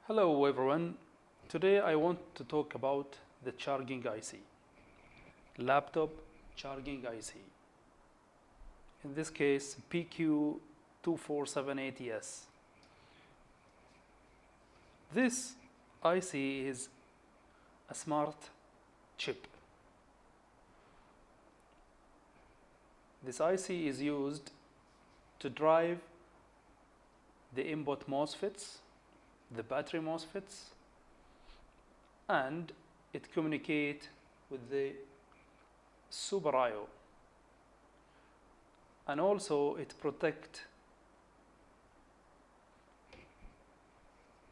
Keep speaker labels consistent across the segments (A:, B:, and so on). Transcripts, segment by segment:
A: Hello everyone. Today I want to talk about the charging IC, laptop charging IC. In this case, BQ24780S. This IC is a smart chip. This IC is used to drive the input MOSFETs, the battery MOSFETs, and it communicates with the Super I/O, and also it protects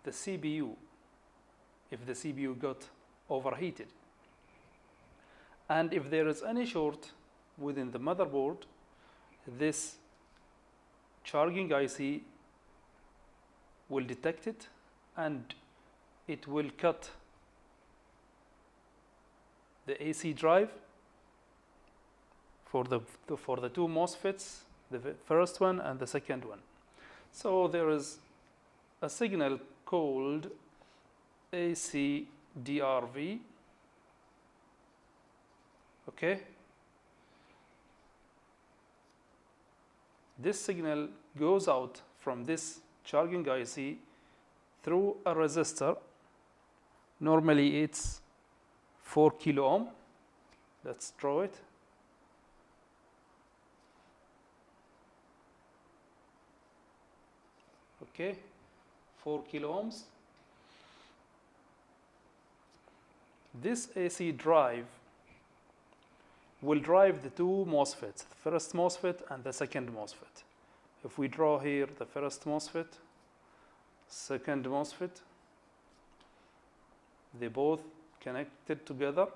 A: the CPU if the CPU got overheated, and if there is any short within the motherboard, this charging IC will detect it and it will cut the AC drive for the two MOSFETs, the first one and the second one. So there is a signal called AC DRV. Okay, this signal goes out from this charging IC through a resistor. Normally it's 4 kilo ohm. Let's draw it. Okay, 4 kilo ohms. This AC drive will drive the two MOSFETs, the first MOSFET and the second MOSFET. If we draw here the first MOSFET, second MOSFET, they both connected together.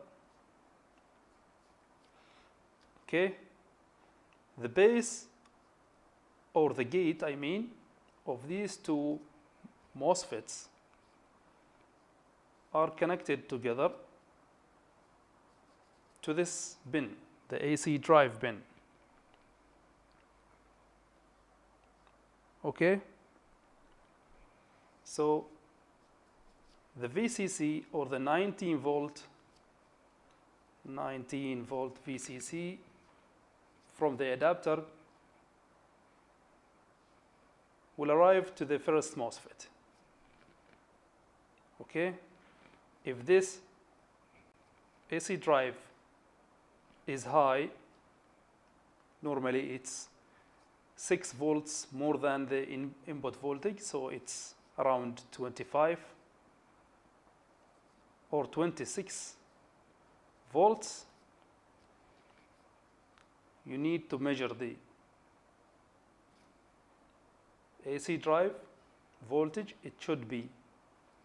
A: Okay, the base or the gate, I mean, of these two MOSFETs are connected together to this pin, the AC drive pin. Okay, so the VCC or the 19 volt VCC from the adapter will arrive to the first MOSFET. Okay, if this AC drive is high, normally it's 6 volts more than the input voltage, so it's around 25 or 26 volts. You need to measure the AC drive voltage. It should be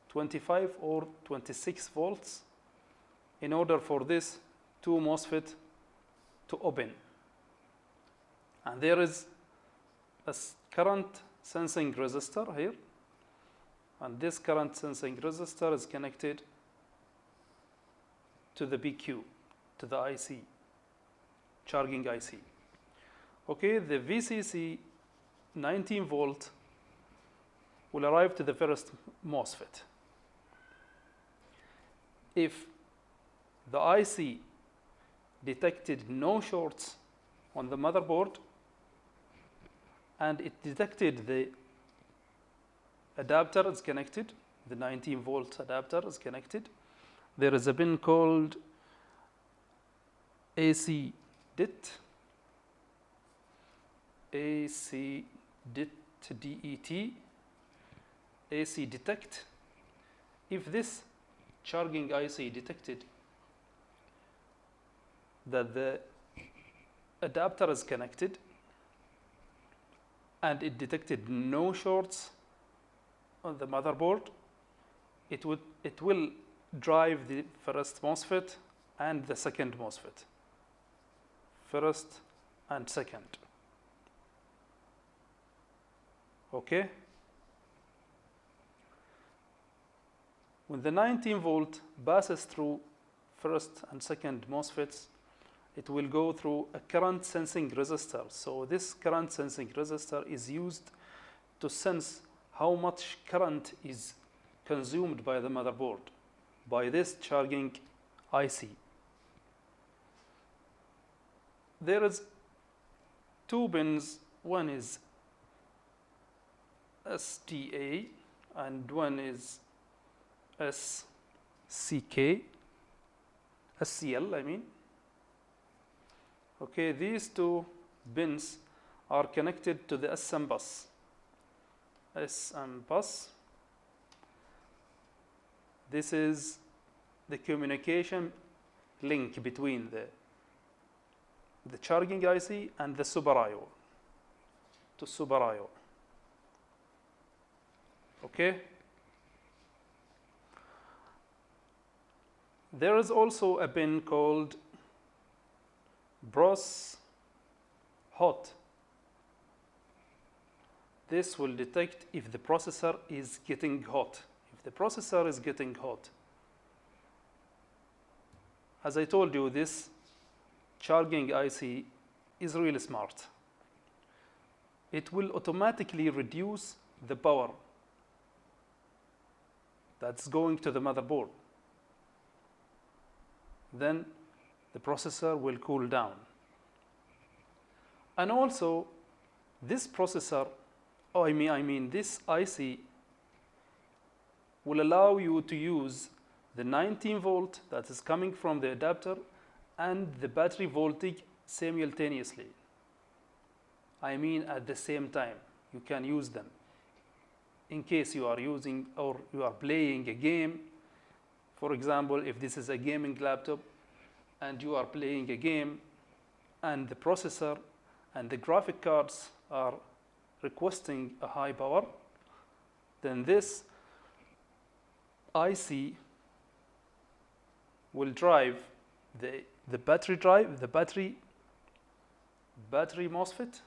A: 25 or 26 volts in order for this two MOSFET to open. And there is a current sensing resistor here, and this current sensing resistor is connected to the BQ, to the IC, charging IC. Okay, the VCC 19 volt will arrive to the first MOSFET. If the IC detected no shorts on the motherboard and it detected the adapter is connected, the 19 volt adapter is connected, there is a pin called AC DIT, AC DIT, DET, AC detect. If this charging IC detected that the adapter is connected and it detected no shorts on the motherboard, it will drive the first MOSFET and the second MOSFET, first and second. Okay, when the 19 volt passes through first and second MOSFETs, it will go through a current sensing resistor. So this current sensing resistor is used to sense how much current is consumed by the motherboard by this charging IC. There is two pins, one is STA and one is SCL, I mean. Okay, these two pins are connected to the SM bus. SM bus. This is the communication link between the charging IC and the Super I/O to Super I/O. Okay. There is also a pin called PROCHOT. This will detect if the processor is getting hot. If the processor is getting hot, as I told you, this charging IC is really smart. It will automatically reduce the power that's going to the motherboard. Then the processor will cool down. And also, this processor, I mean this IC will allow you to use the 19 volt that is coming from the adapter and the battery voltage simultaneously. I mean at the same time. You can use them. In case you are using or you are playing a game, for example, if this is a gaming laptop and you are playing a game and the processor and the graphic cards are requesting a high power, then this IC will drive the battery MOSFET,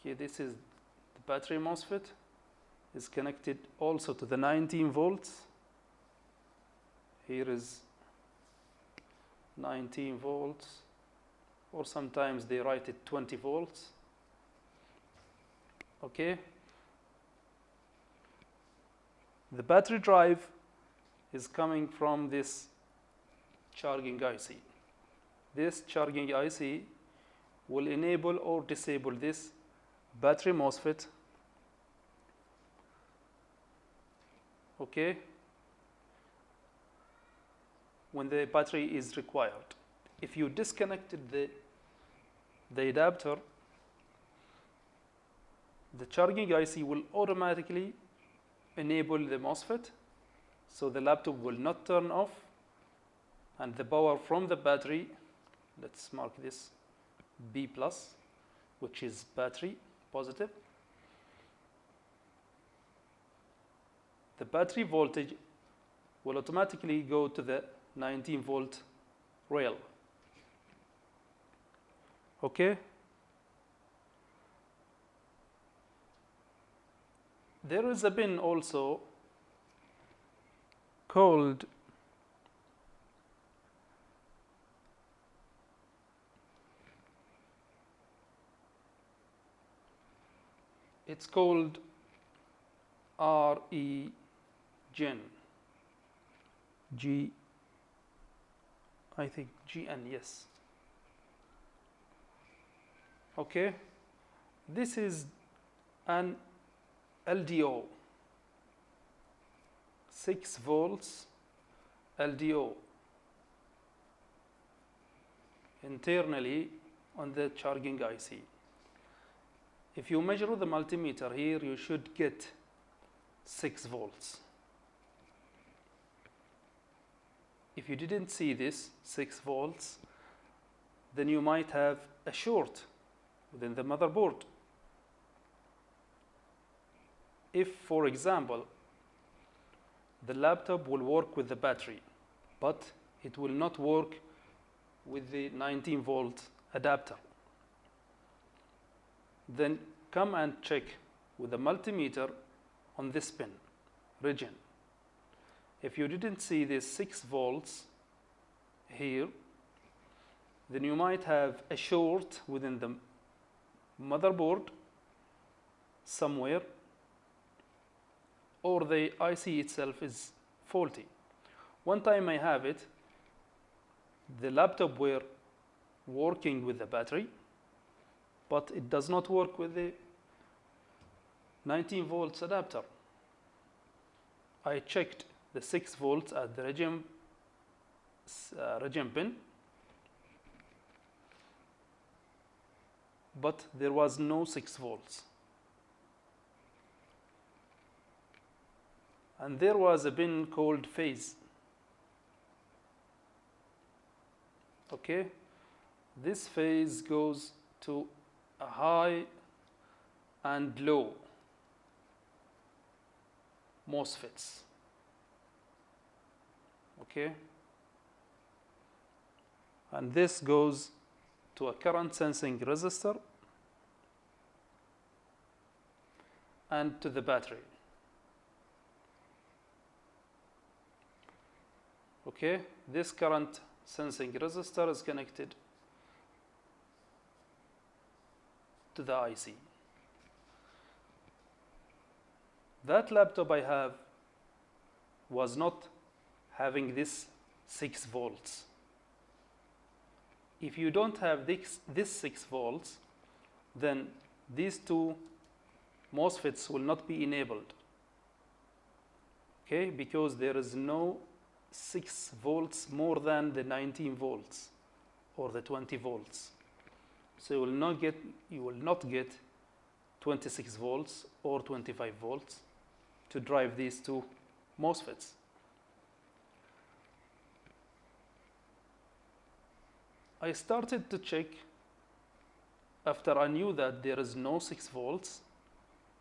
A: Okay, this is the battery MOSFET is connected also to the 19 volts. Here is 19 volts, or sometimes they write it 20 volts. Okay. The battery drive is coming from this charging IC. This charging IC will enable or disable this battery MOSFET. Okay. When the battery is required. If you disconnected the adapter, the charging IC will automatically enable the MOSFET, so the laptop will not turn off, and the power from the battery, let's mark this B+, which is battery positive. The battery voltage will automatically go to the 19 volt rail. Okay. There is a pin also called REGN. I think GN, yes. Okay. This is an LDO, 6 volts LDO internally on the charging IC. If you measure the multimeter here, you should get 6 volts. If you didn't see this 6 volts, then you might have a short within the motherboard. If, for example, the laptop will work with the battery, but it will not work with the 19 volt adapter, then come and check with the multimeter on this pin, REGN. If you didn't see this 6 volts here, then you might have a short within the motherboard somewhere, or the IC itself is faulty. One time I have it, the laptop were working with the battery, but it does not work with the 19 volts adapter. I checked the 6 volts at the REGN pin, but there was no 6 volts. And there was a pin called phase. Okay, this phase goes to a high and low MOSFETs. Okay, and this goes to a current sensing resistor and to the battery. Okay, this current sensing resistor is connected to the IC. That laptop I have was not having this 6 volts. If you don't have this 6 volts, then these two MOSFETs will not be enabled. Okay, because there is no 6 volts more than the 19 volts or the 20 volts. So you will not get 26 volts or 25 volts to drive these two MOSFETs. I started to check after I knew that there is no 6 volts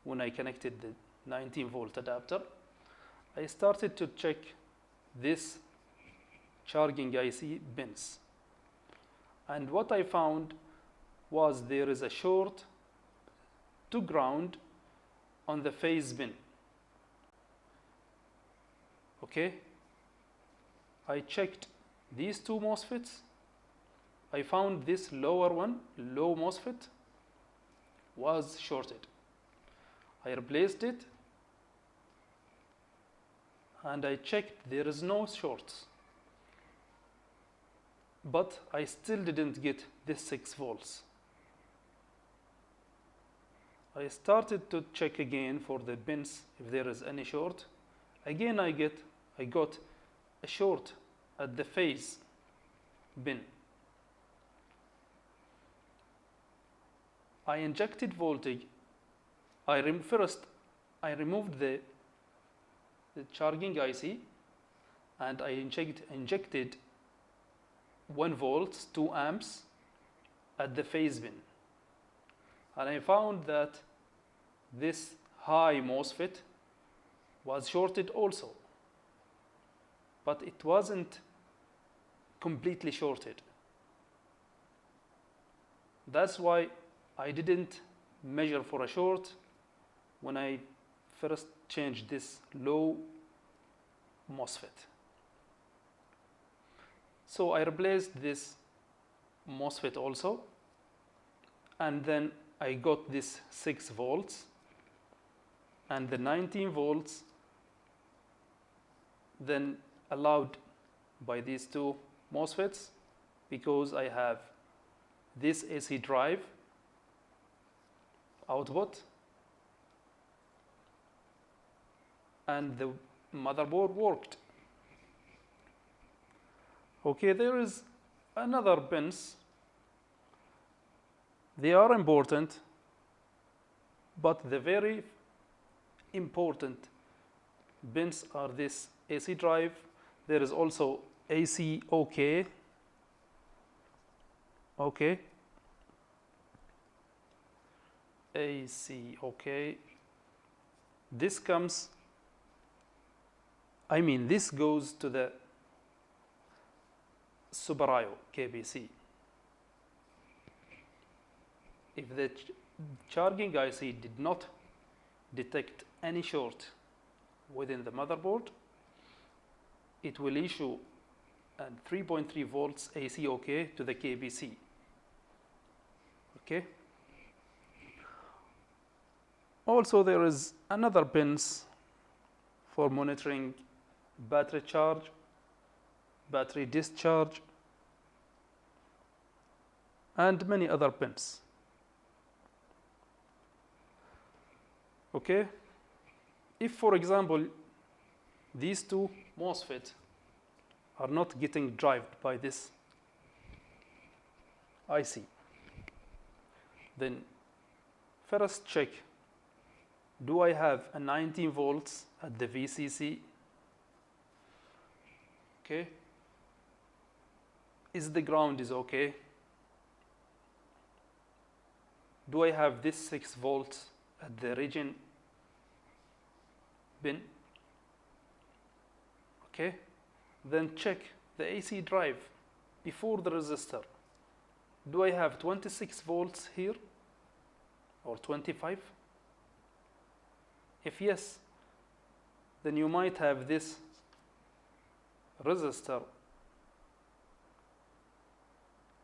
A: when I connected the 19 volt adapter. I started to check this charging IC pins, and what I found was there is a short to ground on the phase pin. Okay, I checked these two MOSFETs. I found this lower one, low MOSFET, was shorted. I replaced it and I checked there is no shorts, but I still didn't get this 6 volts. I started to check again for the pins if there is any short. Again I got a short at the phase pin. I injected voltage. First I removed the charging IC and I injected 1 volt, 2 amps at the phase pin. And I found that this high MOSFET was shorted also, but it wasn't completely shorted. That's why I didn't measure for a short when I first changed this low MOSFET. So I replaced this MOSFET also, and then I got this 6 volts and the 19 volts then allowed by these two MOSFETs, because I have this AC drive output and the motherboard worked. Okay, there is another pins. They are important, but the very important pins are this AC drive. There is also AC OK. Okay. AC OK. This goes to the Super IO KBC. If the charging IC did not detect any short within the motherboard, it will issue a 3.3 volts AC OK to the KBC. Okay? Also, there is another pins for monitoring battery charge, battery discharge, and many other pins. Okay, if for example these two MOSFET are not getting driven by this IC, then first check, do I have a 19 volts at the VCC? Okay, is the ground is okay? Do I have this 6 volts at the REGN bin? Okay, then check the AC drive before the resistor. Do I have 26 volts here or 25? If yes, then you might have this resistor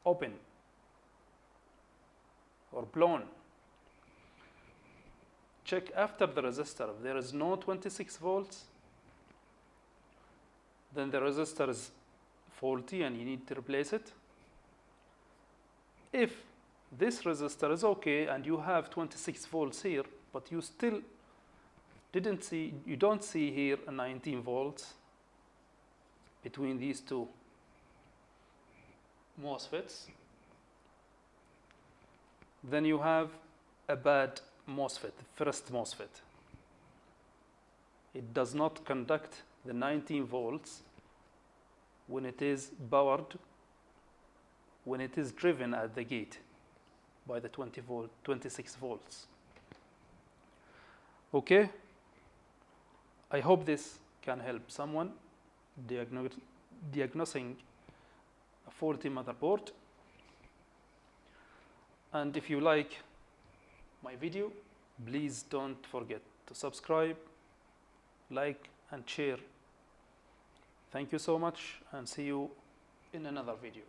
A: open or blown. Check after the resistor. If there is no 26 volts, then the resistor is faulty and you need to replace it. If this resistor is okay and you have 26 volts here, but you still you don't see here a 19 volts between these two MOSFETs, then you have a bad MOSFET, first MOSFET. It does not conduct the 19 volts when it is powered, when it is driven at the gate by the 26 volts. Okay, I hope this can help someone diagnosing a faulty motherboard. And if you like my video, please don't forget to subscribe, like, and share. Thank you so much, and see you in another video.